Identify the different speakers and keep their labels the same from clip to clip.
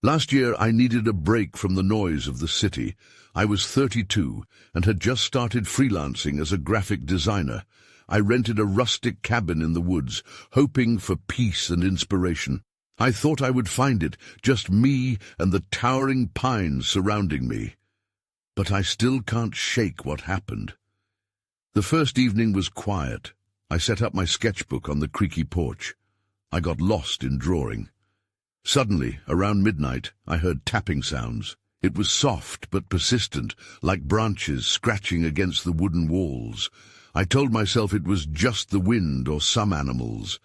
Speaker 1: Last year I needed a break from the noise of the city. I was 32 and had just started freelancing as a graphic designer. I rented a rustic cabin in the woods, hoping for peace and inspiration. I thought I would find it, just me and the towering pines surrounding me. But I still can't shake what happened. The first evening was quiet. I set up my sketchbook on the creaky porch. I got lost in drawing. Suddenly, around midnight, I heard tapping sounds. It was soft but persistent, like branches scratching against the wooden walls. I told myself it was just the wind or some animals.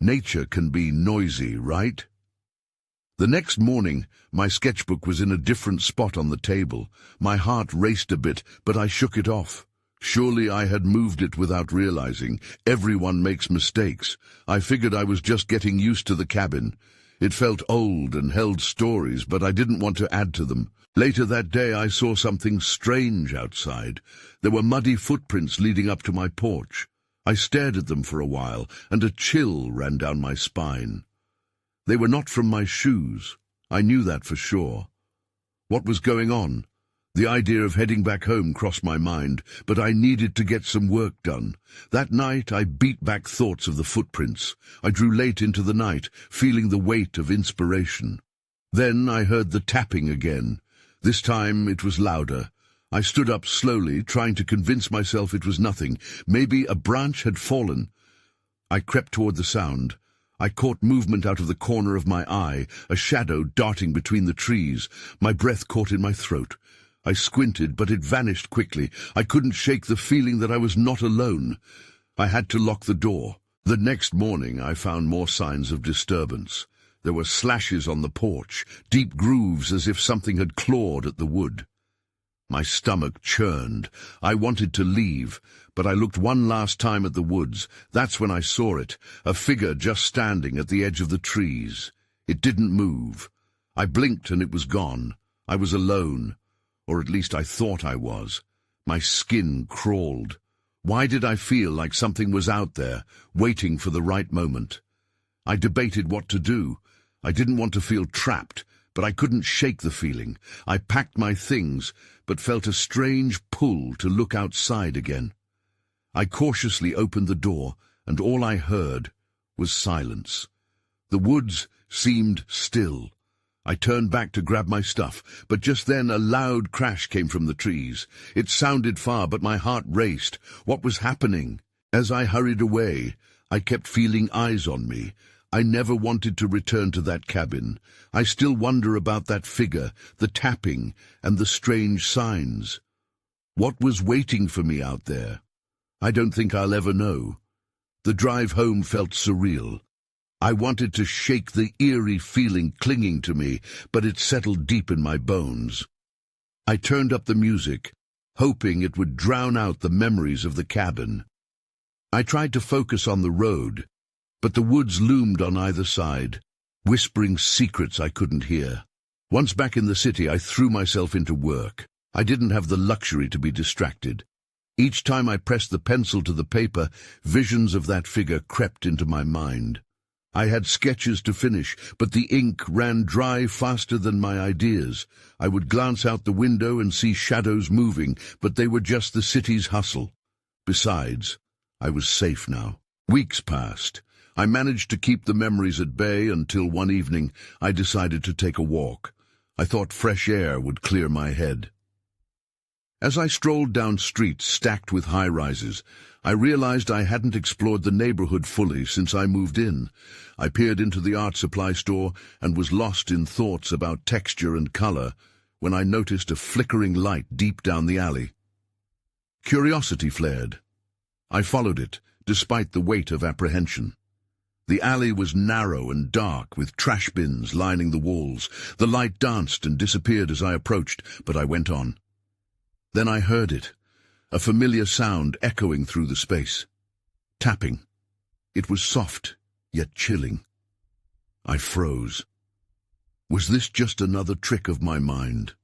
Speaker 1: Nature can be noisy, right? The next morning, my sketchbook was in a different spot on the table. My heart raced a bit, but I shook it off. Surely I had moved it without realizing. Everyone makes mistakes. I figured I was just getting used to the cabin. It felt old and held stories, but I didn't want to add to them. Later that day I saw something strange outside. There were muddy footprints leading up to my porch. I stared at them for a while, and a chill ran down my spine. They were not from my shoes. I knew that for sure. What was going on? The idea of heading back home crossed my mind, but I needed to get some work done. That night I beat back thoughts of the footprints. I drew late into the night, feeling the weight of inspiration. Then I heard the tapping again. This time it was louder. I stood up slowly, trying to convince myself it was nothing. Maybe a branch had fallen. I crept toward the sound. I caught movement out of the corner of my eye, a shadow darting between the trees. My breath caught in my throat. I squinted, but it vanished quickly. I couldn't shake the feeling that I was not alone. I had to lock the door. The next morning I found more signs of disturbance. There were slashes on the porch, deep grooves as if something had clawed at the wood. My stomach churned. I wanted to leave, but I looked one last time at the woods. That's when I saw it, a figure just standing at the edge of the trees. It didn't move. I blinked and it was gone. I was alone. Or at least I thought I was. My skin crawled. Why did I feel like something was out there, waiting for the right moment? I debated what to do. I didn't want to feel trapped, but I couldn't shake the feeling. I packed my things, but felt a strange pull to look outside again. I cautiously opened the door, and all I heard was silence. The woods seemed still. I turned back to grab my stuff, but just then a loud crash came from the trees. It sounded far, but my heart raced. What was happening? As I hurried away, I kept feeling eyes on me. I never wanted to return to that cabin. I still wonder about that figure, the tapping, and the strange signs. What was waiting for me out there? I don't think I'll ever know. The drive home felt surreal. I wanted to shake the eerie feeling clinging to me, but it settled deep in my bones. I turned up the music, hoping it would drown out the memories of the cabin. I tried to focus on the road, but the woods loomed on either side, whispering secrets I couldn't hear. Once back in the city, I threw myself into work. I didn't have the luxury to be distracted. Each time I pressed the pencil to the paper, visions of that figure crept into my mind. I had sketches to finish, but the ink ran dry faster than my ideas. I would glance out the window and see shadows moving, but they were just the city's hustle. Besides, I was safe now. Weeks passed. I managed to keep the memories at bay until one evening I decided to take a walk. I thought fresh air would clear my head. As I strolled down streets stacked with high-rises, I realized I hadn't explored the neighborhood fully since I moved in. I peered into the art supply store and was lost in thoughts about texture and color when I noticed a flickering light deep down the alley. Curiosity flared. I followed it, despite the weight of apprehension. The alley was narrow and dark, with trash bins lining the walls. The light danced and disappeared as I approached, but I went on. Then I heard it, a familiar sound echoing through the space. Tapping. It was soft, yet chilling. I froze. Was this just another trick of my mind?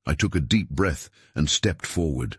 Speaker 1: I took a deep breath and stepped forward.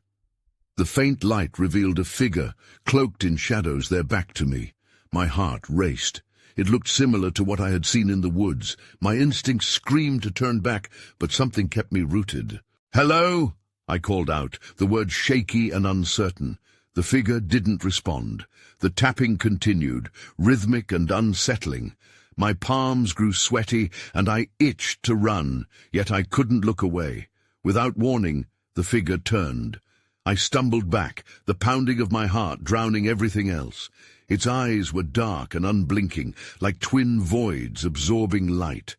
Speaker 1: The faint light revealed a figure, cloaked in shadows, their back to me. My heart raced. It looked similar to what I had seen in the woods. My instinct screamed to turn back, but something kept me rooted. "Hello?" I called out, the words shaky and uncertain. The figure didn't respond. The tapping continued, rhythmic and unsettling. My palms grew sweaty, and I itched to run, yet I couldn't look away. Without warning, the figure turned. I stumbled back, the pounding of my heart drowning everything else. Its eyes were dark and unblinking, like twin voids absorbing light.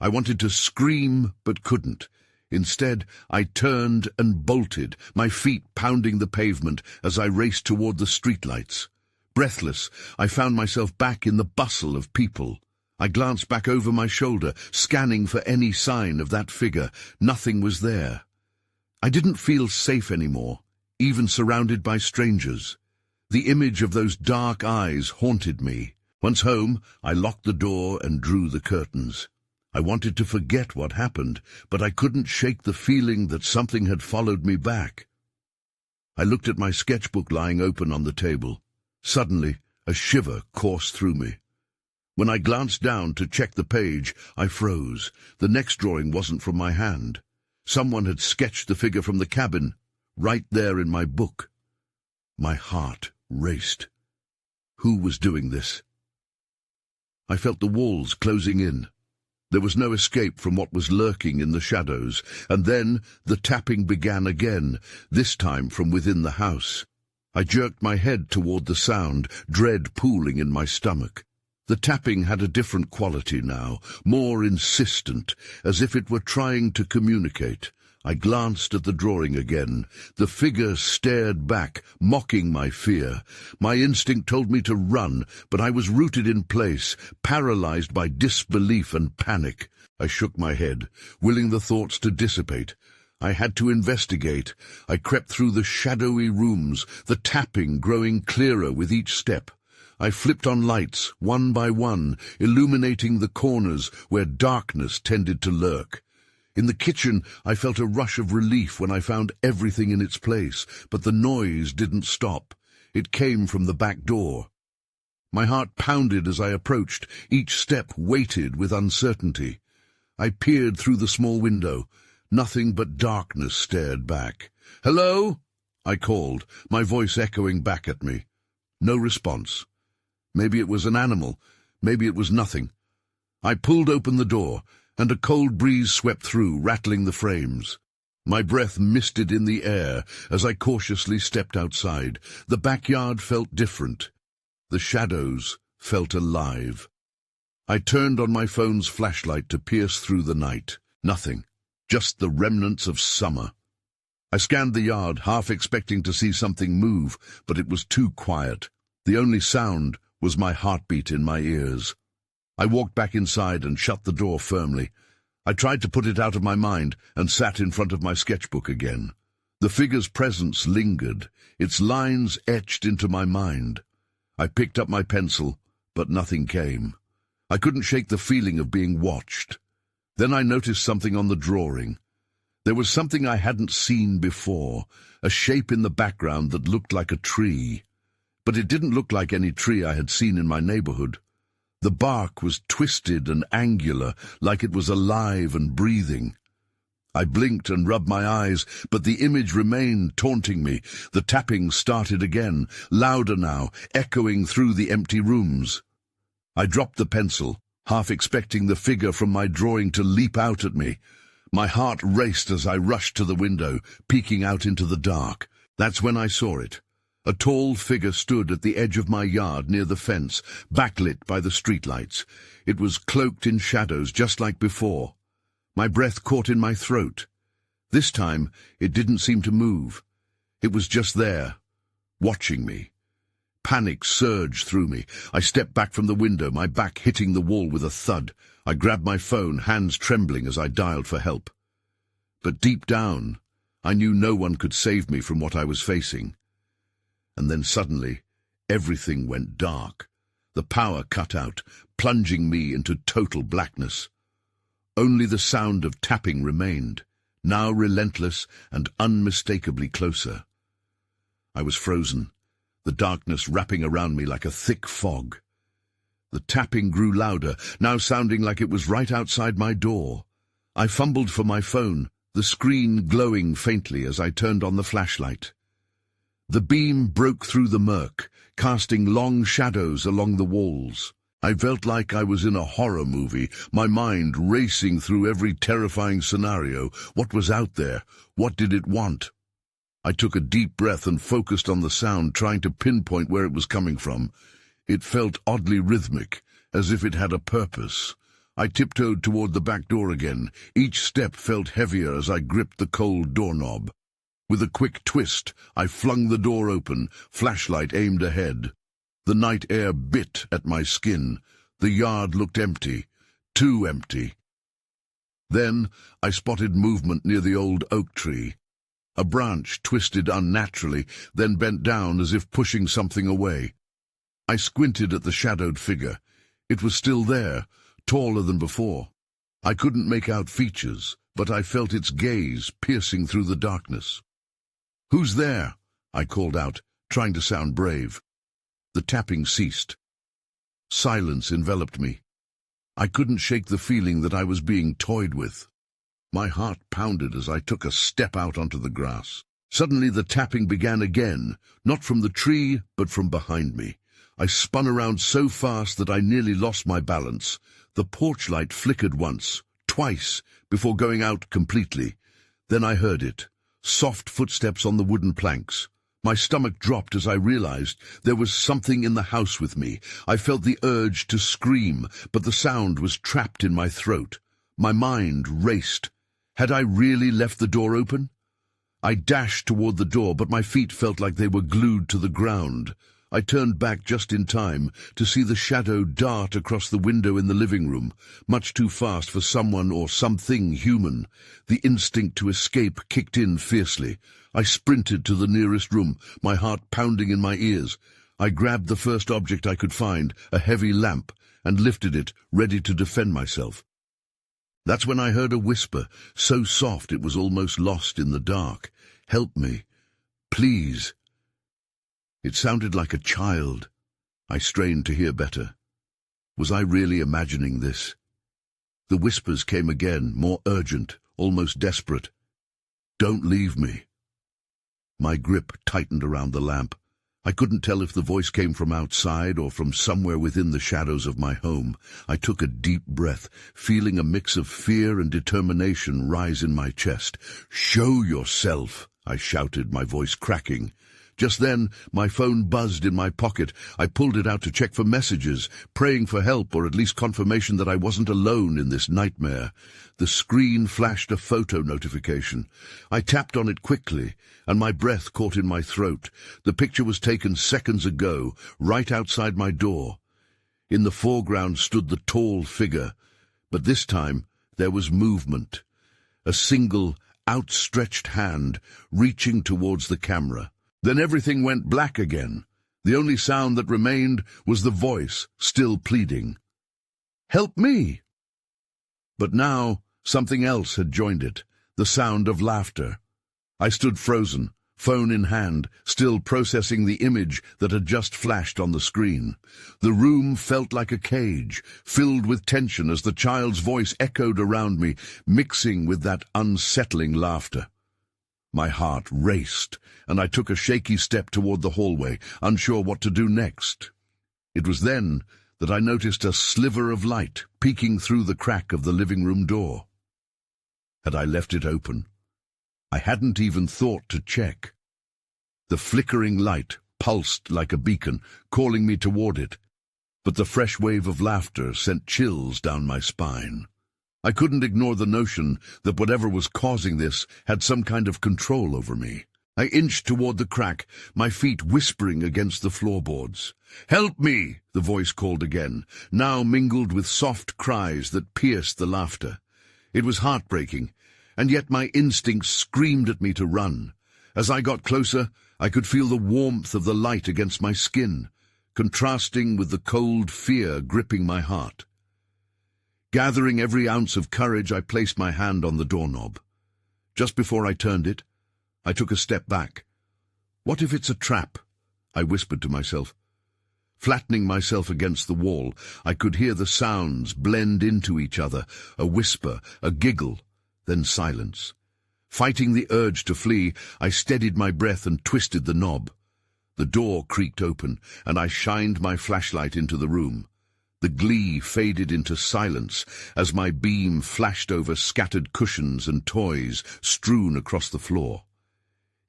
Speaker 1: I wanted to scream, but couldn't. Instead, I turned and bolted, my feet pounding the pavement as I raced toward the streetlights. Breathless, I found myself back in the bustle of people. I glanced back over my shoulder, scanning for any sign of that figure. Nothing was there. I didn't feel safe anymore, even surrounded by strangers. The image of those dark eyes haunted me. Once home, I locked the door and drew the curtains. I wanted to forget what happened, but I couldn't shake the feeling that something had followed me back. I looked at my sketchbook lying open on the table. Suddenly, a shiver coursed through me. When I glanced down to check the page, I froze. The next drawing wasn't from my hand. Someone had sketched the figure from the cabin, right there in my book. My heart raced. Who was doing this? I felt the walls closing in. There was no escape from what was lurking in the shadows, and then the tapping began again, this time from within the house. I jerked my head toward the sound, dread pooling in my stomach. The tapping had a different quality now, more insistent, as if it were trying to communicate. I glanced at the drawing again. The figure stared back, mocking my fear. My instinct told me to run, but I was rooted in place, paralyzed by disbelief and panic. I shook my head, willing the thoughts to dissipate. I had to investigate. I crept through the shadowy rooms, the tapping growing clearer with each step. I flipped on lights, one by one, illuminating the corners where darkness tended to lurk. In the kitchen, I felt a rush of relief when I found everything in its place, but the noise didn't stop. It came from the back door. My heart pounded as I approached, each step weighted with uncertainty. I peered through the small window. Nothing but darkness stared back. "Hello?" I called, my voice echoing back at me. No response. Maybe it was an animal. Maybe it was nothing. I pulled open the door, and a cold breeze swept through, rattling the frames. My breath misted in the air as I cautiously stepped outside. The backyard felt different. The shadows felt alive. I turned on my phone's flashlight to pierce through the night. Nothing. Just the remnants of summer. I scanned the yard, half expecting to see something move, but it was too quiet. The only sound was my heartbeat in my ears. I walked back inside and shut the door firmly. I tried to put it out of my mind and sat in front of my sketchbook again. The figure's presence lingered, its lines etched into my mind. I picked up my pencil, but nothing came. I couldn't shake the feeling of being watched. Then I noticed something on the drawing. There was something I hadn't seen before, a shape in the background that looked like a tree. But it didn't look like any tree I had seen in my neighborhood. The bark was twisted and angular, like it was alive and breathing. I blinked and rubbed my eyes, but the image remained taunting me. The tapping started again, louder now, echoing through the empty rooms. I dropped the pencil, half expecting the figure from my drawing to leap out at me. My heart raced as I rushed to the window, peeking out into the dark. That's when I saw it. A tall figure stood at the edge of my yard near the fence, backlit by the streetlights. It was cloaked in shadows, just like before. My breath caught in my throat. This time, it didn't seem to move. It was just there, watching me. Panic surged through me. I stepped back from the window, my back hitting the wall with a thud. I grabbed my phone, hands trembling as I dialed for help. But deep down, I knew no one could save me from what I was facing. And then suddenly, everything went dark. The power cut out, plunging me into total blackness. Only the sound of tapping remained, now relentless and unmistakably closer. I was frozen, the darkness wrapping around me like a thick fog. The tapping grew louder, now sounding like it was right outside my door. I fumbled for my phone, the screen glowing faintly as I turned on the flashlight. The beam broke through the murk, casting long shadows along the walls. I felt like I was in a horror movie, my mind racing through every terrifying scenario. What was out there? What did it want? I took a deep breath and focused on the sound, trying to pinpoint where it was coming from. It felt oddly rhythmic, as if it had a purpose. I tiptoed toward the back door again. Each step felt heavier as I gripped the cold doorknob. With a quick twist, I flung the door open, flashlight aimed ahead. The night air bit at my skin. The yard looked empty, too empty. Then I spotted movement near the old oak tree. A branch twisted unnaturally, then bent down as if pushing something away. I squinted at the shadowed figure. It was still there, taller than before. I couldn't make out features, but I felt its gaze piercing through the darkness. "Who's there?" I called out, trying to sound brave. The tapping ceased. Silence enveloped me. I couldn't shake the feeling that I was being toyed with. My heart pounded as I took a step out onto the grass. Suddenly the tapping began again, not from the tree, but from behind me. I spun around so fast that I nearly lost my balance. The porch light flickered once, twice, before going out completely. Then I heard it. Soft footsteps on the wooden planks. My stomach dropped as I realized there was something in the house with me. I felt the urge to scream, but the sound was trapped in my throat. My mind raced. Had I really left the door open? I dashed toward the door, but my feet felt like they were glued to the ground. I turned back just in time to see the shadow dart across the window in the living room, much too fast for someone or something human. The instinct to escape kicked in fiercely. I sprinted to the nearest room, my heart pounding in my ears. I grabbed the first object I could find, a heavy lamp, and lifted it, ready to defend myself. That's when I heard a whisper, so soft it was almost lost in the dark. "Help me, please." It sounded like a child. I strained to hear better. Was I really imagining this? The whispers came again, more urgent, almost desperate. "Don't leave me." My grip tightened around the lamp. I couldn't tell if the voice came from outside or from somewhere within the shadows of my home. I took a deep breath, feeling a mix of fear and determination rise in my chest. "Show yourself," I shouted, my voice cracking. Just then, my phone buzzed in my pocket. I pulled it out to check for messages, praying for help or at least confirmation that I wasn't alone in this nightmare. The screen flashed a photo notification. I tapped on it quickly, and my breath caught in my throat. The picture was taken seconds ago, right outside my door. In the foreground stood the tall figure, but this time there was movement. A single, outstretched hand reaching towards the camera. Then everything went black again. The only sound that remained was the voice, still pleading. "Help me!" But now something else had joined it, the sound of laughter. I stood frozen, phone in hand, still processing the image that had just flashed on the screen. The room felt like a cage, filled with tension as the child's voice echoed around me, mixing with that unsettling laughter. My heart raced, and I took a shaky step toward the hallway, unsure what to do next. It was then that I noticed a sliver of light peeking through the crack of the living room door. Had I left it open? I hadn't even thought to check. The flickering light pulsed like a beacon, calling me toward it, but the fresh wave of laughter sent chills down my spine. I couldn't ignore the notion that whatever was causing this had some kind of control over me. I inched toward the crack, my feet whispering against the floorboards. "Help me!" the voice called again, now mingled with soft cries that pierced the laughter. It was heartbreaking, and yet my instincts screamed at me to run. As I got closer, I could feel the warmth of the light against my skin, contrasting with the cold fear gripping my heart. Gathering every ounce of courage, I placed my hand on the doorknob. Just before I turned it, I took a step back. "What if it's a trap?" I whispered to myself. Flattening myself against the wall, I could hear the sounds blend into each other, a whisper, a giggle, then silence. Fighting the urge to flee, I steadied my breath and twisted the knob. The door creaked open, and I shined my flashlight into the room. The glee faded into silence as my beam flashed over scattered cushions and toys strewn across the floor.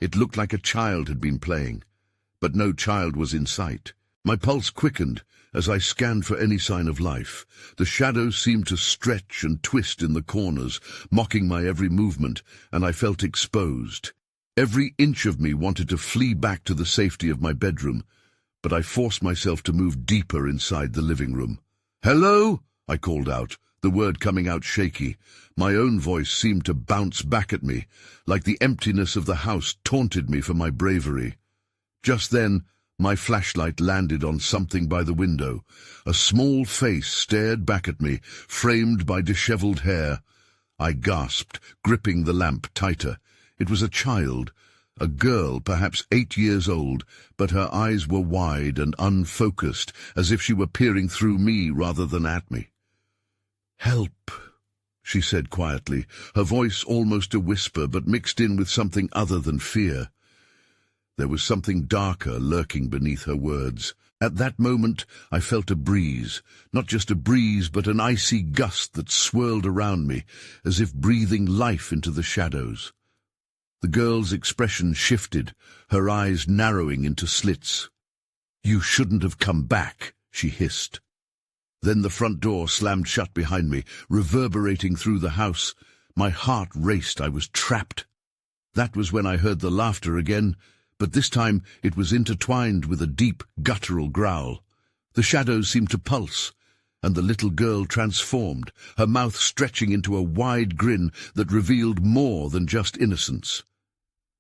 Speaker 1: It looked like a child had been playing, but no child was in sight. My pulse quickened as I scanned for any sign of life. The shadows seemed to stretch and twist in the corners, mocking my every movement, and I felt exposed. Every inch of me wanted to flee back to the safety of my bedroom, but I forced myself to move deeper inside the living room. "Hello?" I called out, the word coming out shaky. My own voice seemed to bounce back at me, like the emptiness of the house taunted me for my bravery. Just then, my flashlight landed on something by the window. A small face stared back at me, framed by disheveled hair. I gasped, gripping the lamp tighter. It was a child, a girl, perhaps 8 years old, but her eyes were wide and unfocused, as if she were peering through me rather than at me. "Help," she said quietly, her voice almost a whisper, but mixed in with something other than fear. There was something darker lurking beneath her words. At that moment, I felt a breeze, not just a breeze, but an icy gust that swirled around me, as if breathing life into the shadows. The girl's expression shifted, her eyes narrowing into slits. "You shouldn't have come back," she hissed. Then the front door slammed shut behind me, reverberating through the house. My heart raced. I was trapped. That was when I heard the laughter again, but this time it was intertwined with a deep, guttural growl. The shadows seemed to pulse, and the little girl transformed, her mouth stretching into a wide grin that revealed more than just innocence.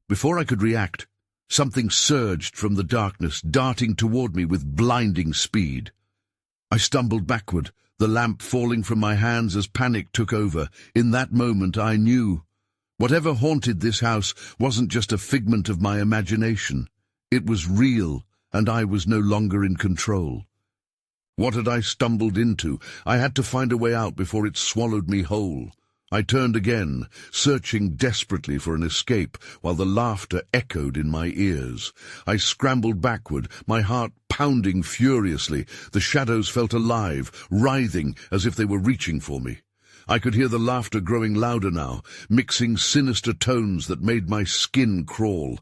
Speaker 1: Before I could react, something surged from the darkness, darting toward me with blinding speed. I stumbled backward, the lamp falling from my hands as panic took over. In that moment I knew. Whatever haunted this house wasn't just a figment of my imagination. It was real, and I was no longer in control. What had I stumbled into? I had to find a way out before it swallowed me whole. I turned again, searching desperately for an escape, while the laughter echoed in my ears. I scrambled backward, my heart pounding furiously. The shadows felt alive, writhing as if they were reaching for me. I could hear the laughter growing louder now, mixing sinister tones that made my skin crawl.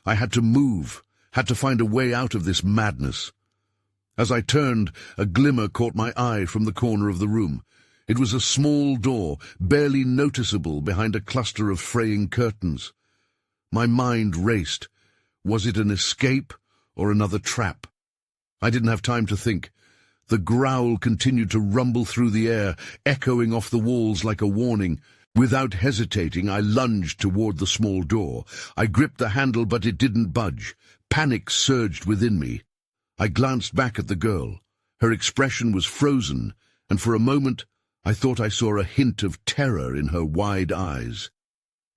Speaker 1: I had to move, had to find a way out of this madness. As I turned, a glimmer caught my eye from the corner of the room. It was a small door, barely noticeable behind a cluster of fraying curtains. My mind raced. Was it an escape or another trap? I didn't have time to think. The growl continued to rumble through the air, echoing off the walls like a warning. Without hesitating, I lunged toward the small door. I gripped the handle, but it didn't budge. Panic surged within me. I glanced back at the girl. Her expression was frozen, and for a moment I thought I saw a hint of terror in her wide eyes.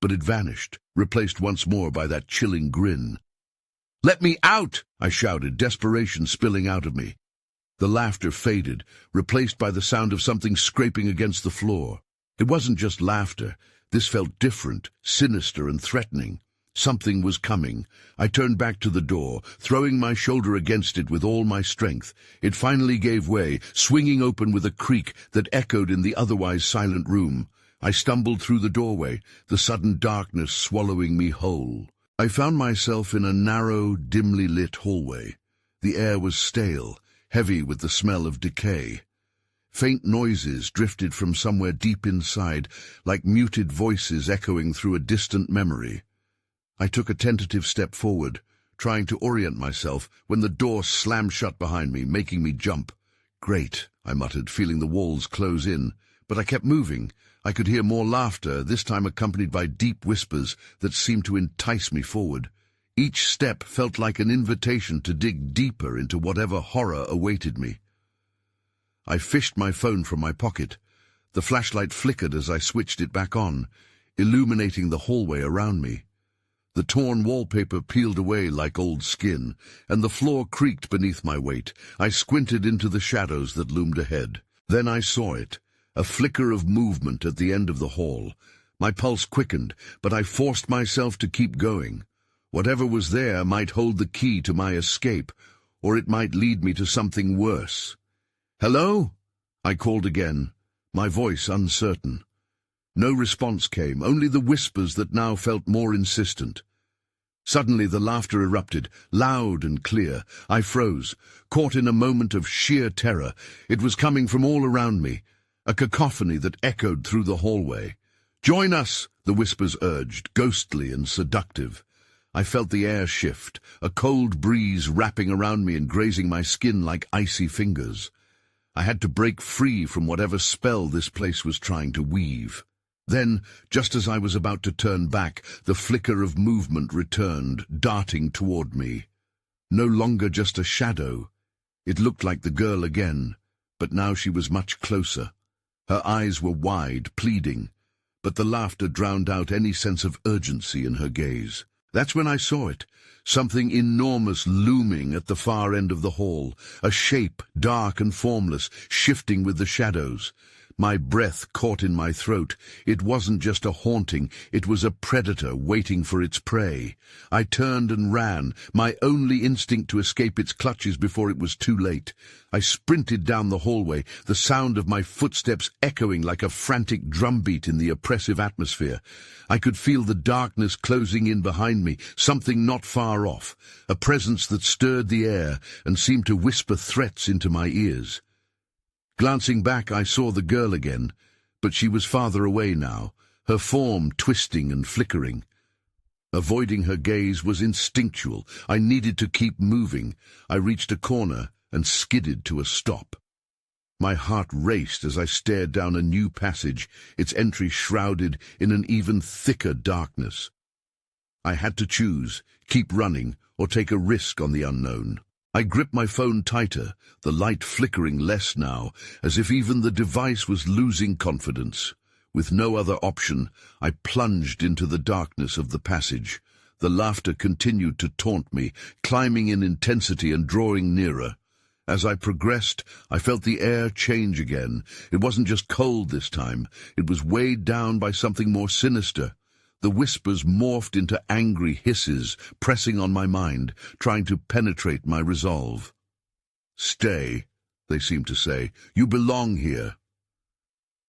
Speaker 1: But it vanished, replaced once more by that chilling grin. "Let me out!" I shouted, desperation spilling out of me. The laughter faded, replaced by the sound of something scraping against the floor. It wasn't just laughter. This felt different, sinister and threatening. Something was coming. I turned back to the door, throwing my shoulder against it with all my strength. It finally gave way, swinging open with a creak that echoed in the otherwise silent room. I stumbled through the doorway, the sudden darkness swallowing me whole. I found myself in a narrow, dimly lit hallway. The air was stale, heavy with the smell of decay. Faint noises drifted from somewhere deep inside, like muted voices echoing through a distant memory. I took a tentative step forward, trying to orient myself, when the door slammed shut behind me, making me jump. "Great," I muttered, feeling the walls close in. But I kept moving. I could hear more laughter, this time accompanied by deep whispers that seemed to entice me forward. Each step felt like an invitation to dig deeper into whatever horror awaited me. I fished my phone from my pocket. The flashlight flickered as I switched it back on, illuminating the hallway around me. The torn wallpaper peeled away like old skin, and the floor creaked beneath my weight. I squinted into the shadows that loomed ahead. Then I saw it, a flicker of movement at the end of the hall. My pulse quickened, but I forced myself to keep going. Whatever was there might hold the key to my escape, or it might lead me to something worse. "Hello?" I called again, my voice uncertain. No response came, only the whispers that now felt more insistent. Suddenly the laughter erupted, loud and clear. I froze, caught in a moment of sheer terror. It was coming from all around me, a cacophony that echoed through the hallway. "Join us," the whispers urged, ghostly and seductive. I felt the air shift, a cold breeze wrapping around me and grazing my skin like icy fingers. I had to break free from whatever spell this place was trying to weave. Then, just as I was about to turn back, the flicker of movement returned, darting toward me. No longer just a shadow. It looked like the girl again, but now she was much closer. Her eyes were wide, pleading, but the laughter drowned out any sense of urgency in her gaze. That's when I saw it, something enormous looming at the far end of the hall, a shape, dark and formless, shifting with the shadows. My breath caught in my throat. It wasn't just a haunting, it was a predator waiting for its prey. I turned and ran, my only instinct to escape its clutches before it was too late. I sprinted down the hallway, the sound of my footsteps echoing like a frantic drumbeat in the oppressive atmosphere. I could feel the darkness closing in behind me, something not far off, a presence that stirred the air and seemed to whisper threats into my ears. Glancing back, I saw the girl again, but she was farther away now, her form twisting and flickering. Avoiding her gaze was instinctual. I needed to keep moving. I reached a corner and skidded to a stop. My heart raced as I stared down a new passage, its entry shrouded in an even thicker darkness. I had to choose, keep running, or take a risk on the unknown. I gripped my phone tighter, the light flickering less now, as if even the device was losing confidence. With no other option, I plunged into the darkness of the passage. The laughter continued to taunt me, climbing in intensity and drawing nearer. As I progressed, I felt the air change again. It wasn't just cold this time, it was weighed down by something more sinister. The whispers morphed into angry hisses, pressing on my mind, trying to penetrate my resolve. "Stay," they seemed to say. "You belong here."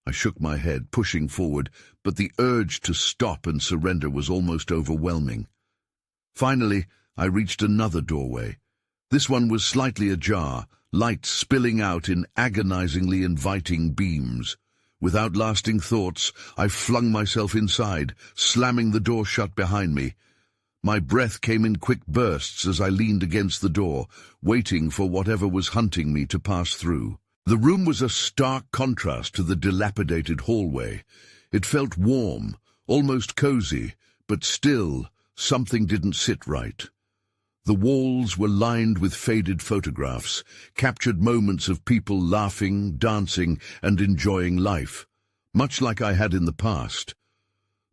Speaker 1: I shook my head, pushing forward, but the urge to stop and surrender was almost overwhelming. Finally, I reached another doorway. This one was slightly ajar, light spilling out in agonizingly inviting beams. Without lasting thoughts, I flung myself inside, slamming the door shut behind me. My breath came in quick bursts as I leaned against the door, waiting for whatever was hunting me to pass through. The room was a stark contrast to the dilapidated hallway. It felt warm, almost cozy, but still, something didn't sit right. The walls were lined with faded photographs, captured moments of people laughing, dancing, and enjoying life, much like I had in the past.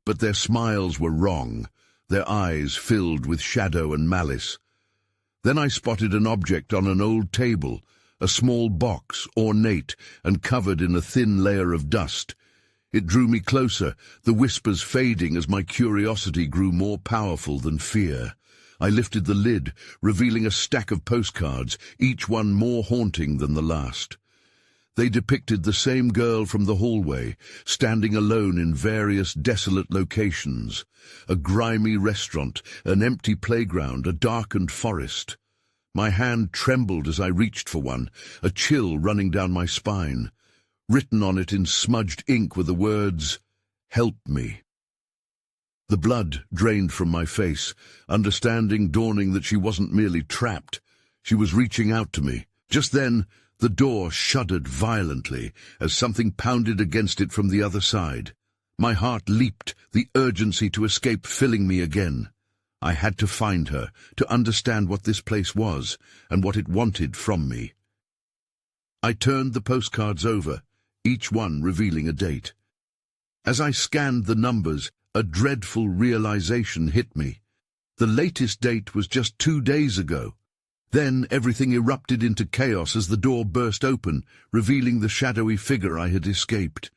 Speaker 1: But their smiles were wrong, their eyes filled with shadow and malice. Then I spotted an object on an old table, a small box, ornate and covered in a thin layer of dust. It drew me closer, the whispers fading as my curiosity grew more powerful than fear. I lifted the lid, revealing a stack of postcards, each one more haunting than the last. They depicted the same girl from the hallway, standing alone in various desolate locations. A grimy restaurant, an empty playground, a darkened forest. My hand trembled as I reached for one, a chill running down my spine. Written on it in smudged ink were the words, "Help me." The blood drained from my face, understanding dawning that she wasn't merely trapped. She was reaching out to me. Just then, the door shuddered violently as something pounded against it from the other side. My heart leaped, the urgency to escape filling me again. I had to find her, to understand what this place was and what it wanted from me. I turned the postcards over, each one revealing a date. As I scanned the numbers, a dreadful realization hit me. The latest date was just 2 days ago. Then everything erupted into chaos as the door burst open, revealing the shadowy figure I had escaped.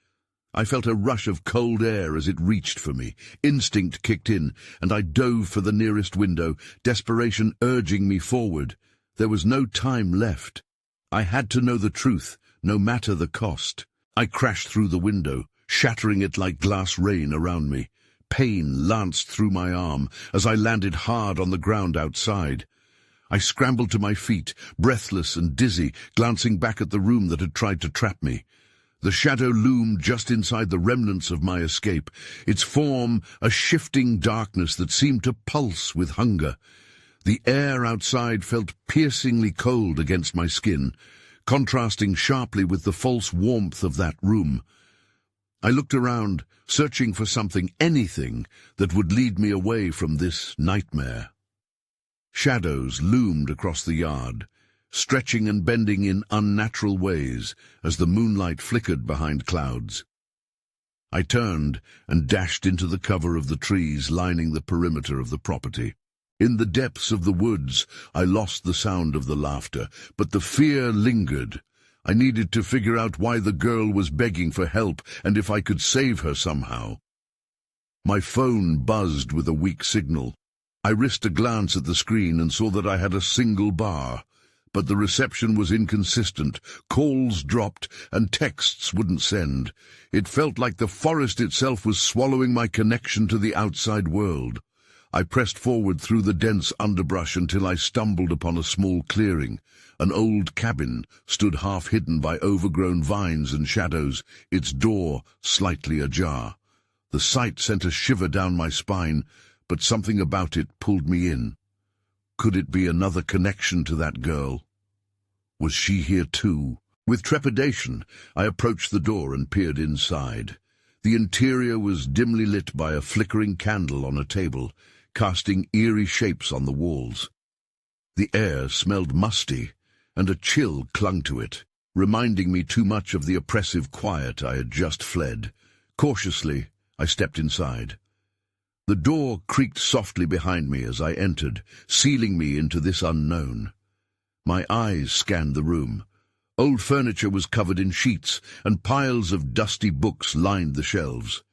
Speaker 1: I felt a rush of cold air as it reached for me. Instinct kicked in, and I dove for the nearest window, desperation urging me forward. There was no time left. I had to know the truth, no matter the cost. I crashed through the window, shattering it like glass rain around me. Pain lanced through my arm as I landed hard on the ground outside. I scrambled to my feet, breathless and dizzy, glancing back at the room that had tried to trap me. The shadow loomed just inside the remnants of my escape, its form a shifting darkness that seemed to pulse with hunger. The air outside felt piercingly cold against my skin, contrasting sharply with the false warmth of that room. I looked around, searching for something, anything, that would lead me away from this nightmare. Shadows loomed across the yard, stretching and bending in unnatural ways as the moonlight flickered behind clouds. I turned and dashed into the cover of the trees lining the perimeter of the property. In the depths of the woods, I lost the sound of the laughter, but the fear lingered. I needed to figure out why the girl was begging for help and if I could save her somehow. My phone buzzed with a weak signal. I risked a glance at the screen and saw that I had a single bar, but the reception was inconsistent. Calls dropped and texts wouldn't send. It felt like the forest itself was swallowing my connection to the outside world. I pressed forward through the dense underbrush until I stumbled upon a small clearing. An old cabin stood half hidden by overgrown vines and shadows, its door slightly ajar. The sight sent a shiver down my spine, but something about it pulled me in. Could it be another connection to that girl? Was she here too? With trepidation, I approached the door and peered inside. The interior was dimly lit by a flickering candle on a table, casting eerie shapes on the walls. The air smelled musty, and a chill clung to it, reminding me too much of the oppressive quiet I had just fled. Cautiously, I stepped inside. The door creaked softly behind me as I entered, sealing me into this unknown. My eyes scanned the room. Old furniture was covered in sheets, and piles of dusty books lined the shelves.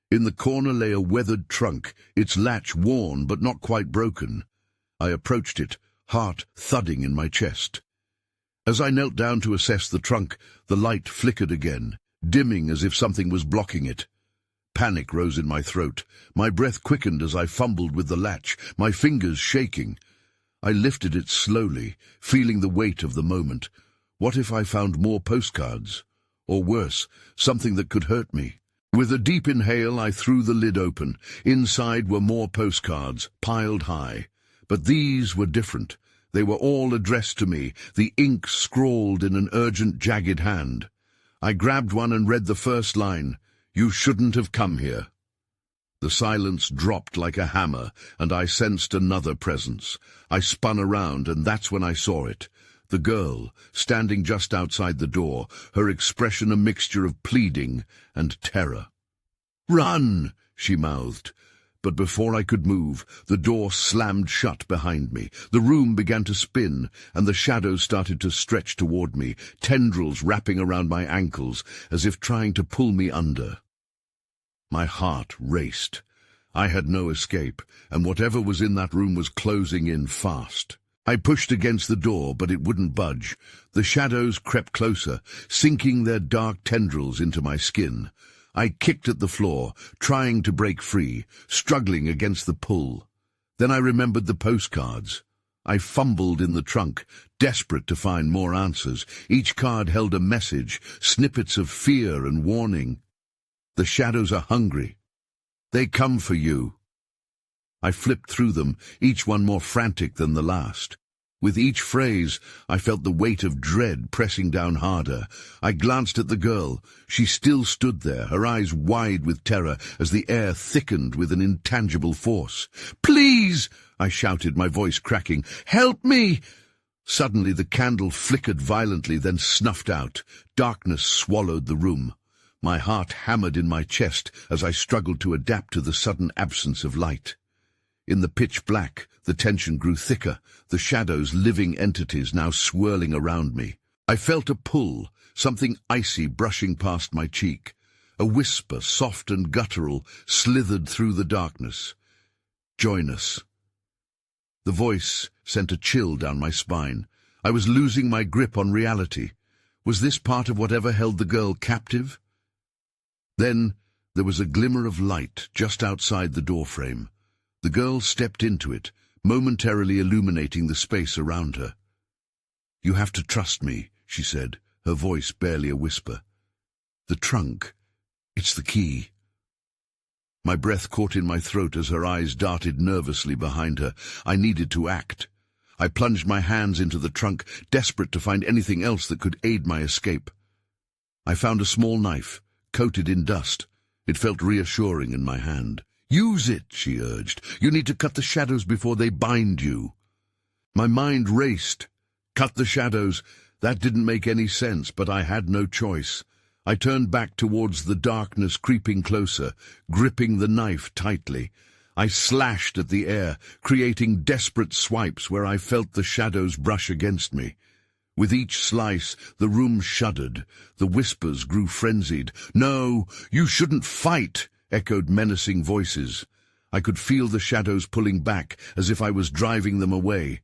Speaker 1: In the corner lay a weathered trunk, its latch worn but not quite broken. I approached it, heart thudding in my chest. As I knelt down to assess the trunk, the light flickered again, dimming as if something was blocking it. Panic rose in my throat. My breath quickened as I fumbled with the latch, my fingers shaking. I lifted it slowly, feeling the weight of the moment. What if I found more postcards? Or worse, something that could hurt me? With a deep inhale, I threw the lid open. Inside were more postcards, piled high. But these were different. They were all addressed to me, the ink scrawled in an urgent, jagged hand. I grabbed one and read the first line, "You shouldn't have come here." The silence dropped like a hammer, and I sensed another presence. I spun around, and that's when I saw it. The girl, standing just outside the door, her expression a mixture of pleading and terror. "Run!" she mouthed. But before I could move, the door slammed shut behind me. The room began to spin, and the shadows started to stretch toward me, tendrils wrapping around my ankles, as if trying to pull me under. My heart raced. I had no escape, and whatever was in that room was closing in fast. I pushed against the door, but it wouldn't budge. The shadows crept closer, sinking their dark tendrils into my skin. I kicked at the floor, trying to break free, struggling against the pull. Then I remembered the postcards. I fumbled in the trunk, desperate to find more answers. Each card held a message, snippets of fear and warning. "The shadows are hungry. They come for you." I flipped through them, each one more frantic than the last. With each phrase, I felt the weight of dread pressing down harder. I glanced at the girl. She still stood there, her eyes wide with terror as the air thickened with an intangible force. "Please!" I shouted, my voice cracking. "Help me!" Suddenly the candle flickered violently, then snuffed out. Darkness swallowed the room. My heart hammered in my chest as I struggled to adapt to the sudden absence of light. In the pitch black, the tension grew thicker, the shadows living entities now swirling around me. I felt a pull, something icy brushing past my cheek. A whisper, soft and guttural, slithered through the darkness. "Join us." The voice sent a chill down my spine. I was losing my grip on reality. Was this part of whatever held the girl captive? Then there was a glimmer of light just outside the doorframe. The girl stepped into it, momentarily illuminating the space around her. "You have to trust me," she said, her voice barely a whisper. "The trunk, it's the key." My breath caught in my throat as her eyes darted nervously behind her. I needed to act. I plunged my hands into the trunk, desperate to find anything else that could aid my escape. I found a small knife, coated in dust. It felt reassuring in my hand. "Use it," she urged. "You need to cut the shadows before they bind you." My mind raced. Cut the shadows. That didn't make any sense, but I had no choice. I turned back towards the darkness creeping closer, gripping the knife tightly. I slashed at the air, creating desperate swipes where I felt the shadows brush against me. With each slice, the room shuddered. The whispers grew frenzied. "No, you shouldn't fight," echoed menacing voices. I could feel the shadows pulling back, as if I was driving them away.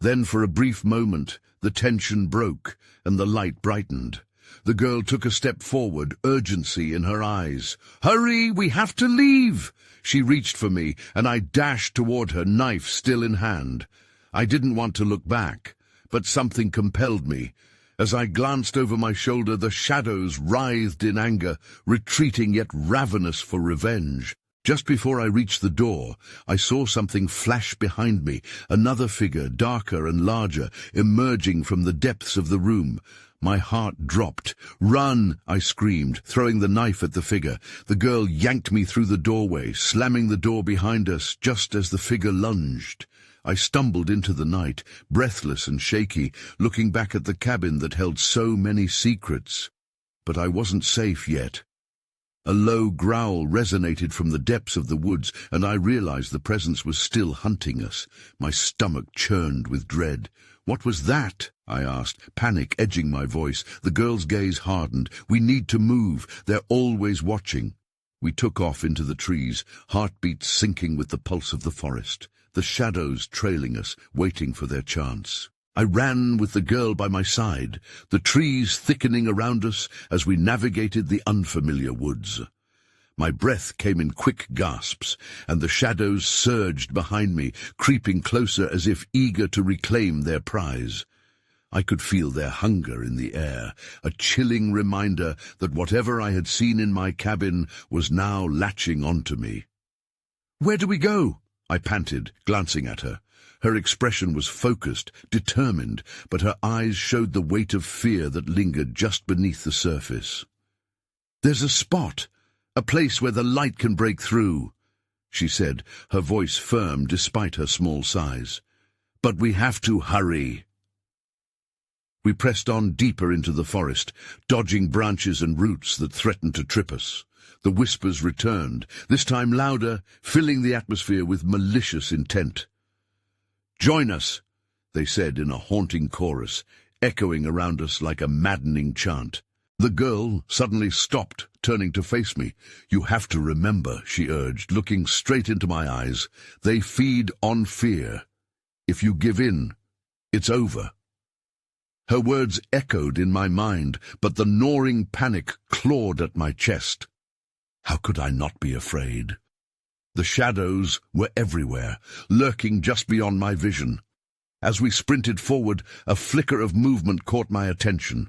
Speaker 1: Then, for a brief moment, the tension broke, and the light brightened. The girl took a step forward, urgency in her eyes. "Hurry, we have to leave!" She reached for me, and I dashed toward her, knife still in hand. I didn't want to look back, but something compelled me. As I glanced over my shoulder, the shadows writhed in anger, retreating yet ravenous for revenge. Just before I reached the door, I saw something flash behind me, another figure, darker and larger, emerging from the depths of the room. My heart dropped. "Run!" I screamed, throwing the knife at the figure. The girl yanked me through the doorway, slamming the door behind us just as the figure lunged. I stumbled into the night, breathless and shaky, looking back at the cabin that held so many secrets. But I wasn't safe yet. A low growl resonated from the depths of the woods, and I realized the presence was still hunting us. My stomach churned with dread. "What was that?" I asked, panic edging my voice. The girl's gaze hardened. "We need to move. They're always watching." We took off into the trees, heartbeats syncing with the pulse of the forest, the shadows trailing us, waiting for their chance. I ran with the girl by my side, the trees thickening around us as we navigated the unfamiliar woods. My breath came in quick gasps, and the shadows surged behind me, creeping closer as if eager to reclaim their prize. I could feel their hunger in the air, a chilling reminder that whatever I had seen in my cabin was now latching onto me. "Where do we go?" I panted, glancing at her. Her expression was focused, determined, but her eyes showed the weight of fear that lingered just beneath the surface. "There's a spot, a place where the light can break through," she said, her voice firm despite her small size. "But we have to hurry." We pressed on deeper into the forest, dodging branches and roots that threatened to trip us. The whispers returned, this time louder, filling the atmosphere with malicious intent. "Join us," they said in a haunting chorus, echoing around us like a maddening chant. The girl suddenly stopped, turning to face me. "You have to remember," she urged, looking straight into my eyes. "They feed on fear. If you give in, it's over." Her words echoed in my mind, but the gnawing panic clawed at my chest. How could I not be afraid? The shadows were everywhere, lurking just beyond my vision. As we sprinted forward, a flicker of movement caught my attention.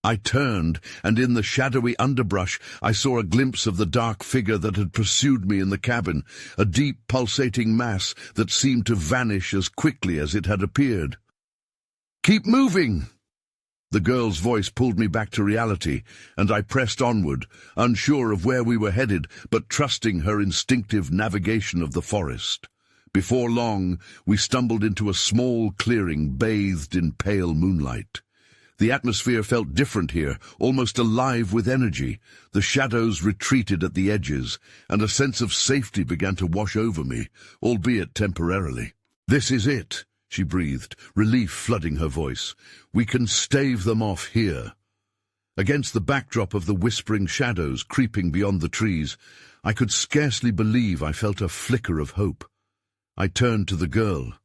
Speaker 1: I turned, and in the shadowy underbrush I saw a glimpse of the dark figure that had pursued me in the cabin, a deep pulsating mass that seemed to vanish as quickly as it had appeared. "Keep moving!" The girl's voice pulled me back to reality, and I pressed onward, unsure of where we were headed, but trusting her instinctive navigation of the forest. Before long, we stumbled into a small clearing bathed in pale moonlight. The atmosphere felt different here, almost alive with energy. The shadows retreated at the edges, and a sense of safety began to wash over me, albeit temporarily. "This is it," she breathed, relief flooding her voice. "We can stave them off here." Against the backdrop of the whispering shadows creeping beyond the trees, I could scarcely believe I felt a flicker of hope. I turned to the girl.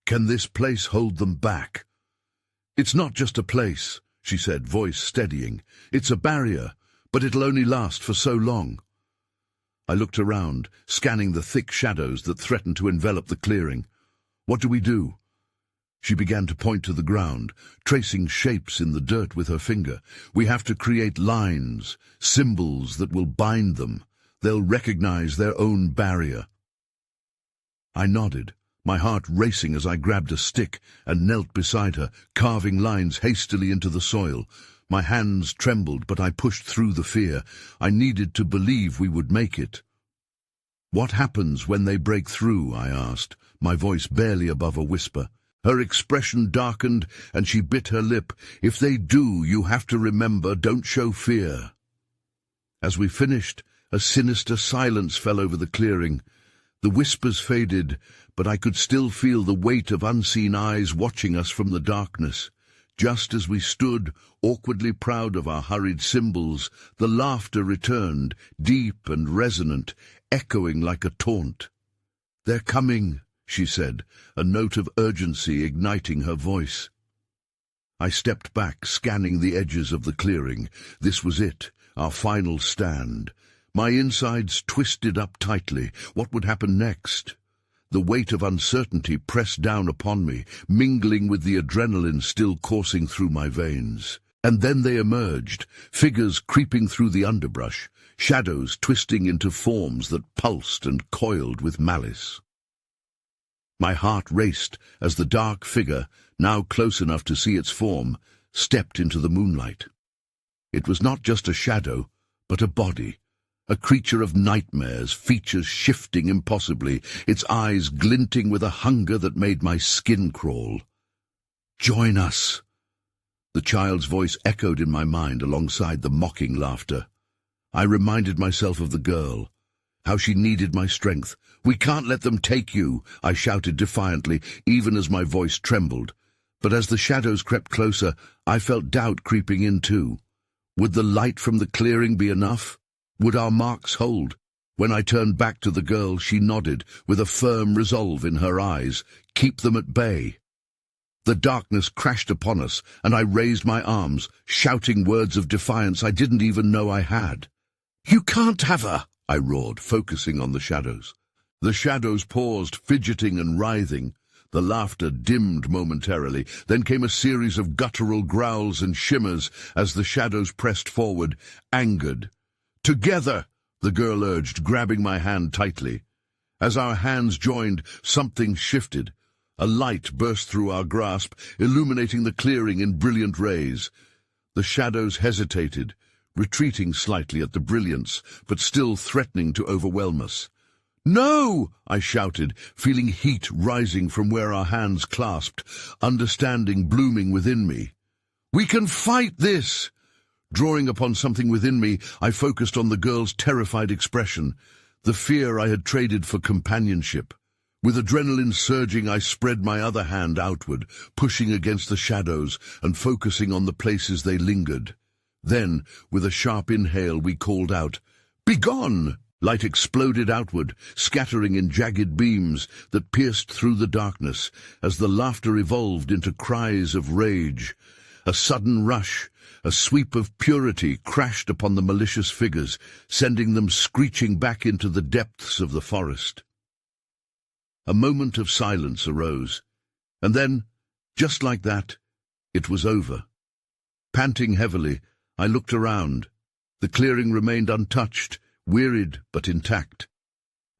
Speaker 1: "Can this place hold them back?" "It's not just a place," she said, voice steadying. "It's a barrier, but it'll only last for so long." I looked around, scanning the thick shadows that threatened to envelop the clearing. "What do we do?" She began to point to the ground, tracing shapes in the dirt with her finger. "We have to create lines, symbols that will bind them. They'll recognize their own barrier." I nodded, my heart racing as I grabbed a stick and knelt beside her, carving lines hastily into the soil. My hands trembled, but I pushed through the fear. I needed to believe we would make it. "What happens when they break through?" I asked, my voice barely above a whisper. Her expression darkened, and she bit her lip. "If they do, you have to remember, don't show fear." As we finished, a sinister silence fell over the clearing. The whispers faded, but I could still feel the weight of unseen eyes watching us from the darkness. Just as we stood, awkwardly proud of our hurried symbols, the laughter returned, deep and resonant, echoing like a taunt. "They're coming," she said, a note of urgency igniting her voice. I stepped back, scanning the edges of the clearing. This was it, our final stand. My insides twisted up tightly. What would happen next? The weight of uncertainty pressed down upon me, mingling with the adrenaline still coursing through my veins. And then they emerged, figures creeping through the underbrush, shadows twisting into forms that pulsed and coiled with malice. My heart raced as the dark figure, now close enough to see its form, stepped into the moonlight. It was not just a shadow, but a body. A creature of nightmares, features shifting impossibly, its eyes glinting with a hunger that made my skin crawl. "Join us!" The child's voice echoed in my mind alongside the mocking laughter. I reminded myself of the girl, how she needed my strength. "We can't let them take you," I shouted defiantly, even as my voice trembled. But as the shadows crept closer, I felt doubt creeping in too. Would the light from the clearing be enough? Would our marks hold? When I turned back to the girl, she nodded, with a firm resolve in her eyes. "Keep them at bay." The darkness crashed upon us, and I raised my arms, shouting words of defiance I didn't even know I had. "You can't have her!" I roared, focusing on the shadows. The shadows paused, fidgeting and writhing. The laughter dimmed momentarily. Then came a series of guttural growls and shimmers as the shadows pressed forward, angered. "Together!" the girl urged, grabbing my hand tightly. As our hands joined, something shifted. A light burst through our grasp, illuminating the clearing in brilliant rays. The shadows hesitated, retreating slightly at the brilliance, but still threatening to overwhelm us. "No!" I shouted, feeling heat rising from where our hands clasped, understanding blooming within me. "We can fight this!" Drawing upon something within me, I focused on the girl's terrified expression, the fear I had traded for companionship. With adrenaline surging, I spread my other hand outward, pushing against the shadows and focusing on the places they lingered. Then, with a sharp inhale, we called out, "Begone!" Light exploded outward, scattering in jagged beams that pierced through the darkness as the laughter evolved into cries of rage. A sudden rush, a sweep of purity crashed upon the malicious figures, sending them screeching back into the depths of the forest. A moment of silence arose, and then, just like that, it was over. Panting heavily, I looked around. The clearing remained untouched, wearied but intact.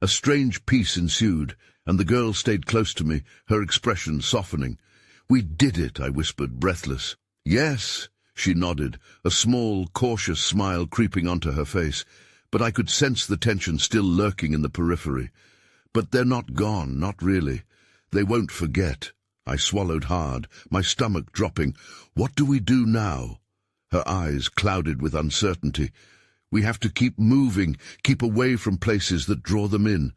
Speaker 1: A strange peace ensued, and the girl stayed close to me, her expression softening. "We did it," I whispered, breathless. "Yes," she nodded, a small, cautious smile creeping onto her face, but I could sense the tension still lurking in the periphery. "But they're not gone, not really. They won't forget." I swallowed hard, my stomach dropping. What do we do now? Her eyes clouded with uncertainty. We have to keep moving, keep away from places that draw them in.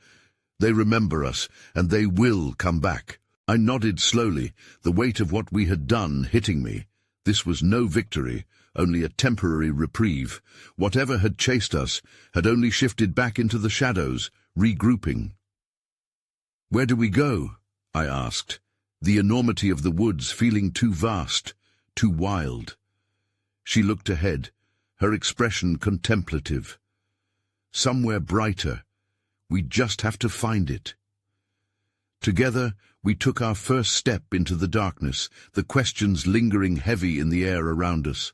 Speaker 1: They remember us, and they will come back. I nodded slowly, the weight of what we had done hitting me. This was no victory, only a temporary reprieve. Whatever had chased us had only shifted back into the shadows, regrouping. "Where do we go?" I asked, the enormity of the woods feeling too vast, too wild. She looked ahead, her expression contemplative. "Somewhere brighter. We just have to find it." Together, we took our first step into the darkness, the questions lingering heavy in the air around us.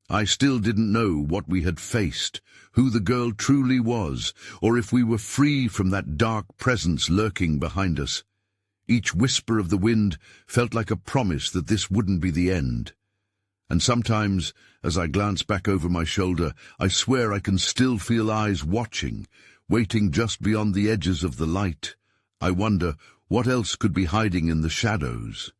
Speaker 1: I still didn't know what we had faced, who the girl truly was, or if we were free from that dark presence lurking behind us. Each whisper of the wind felt like a promise that this wouldn't be the end. And sometimes, as I glance back over my shoulder, I swear I can still feel eyes watching, waiting just beyond the edges of the light. I wonder what else could be hiding in the shadows.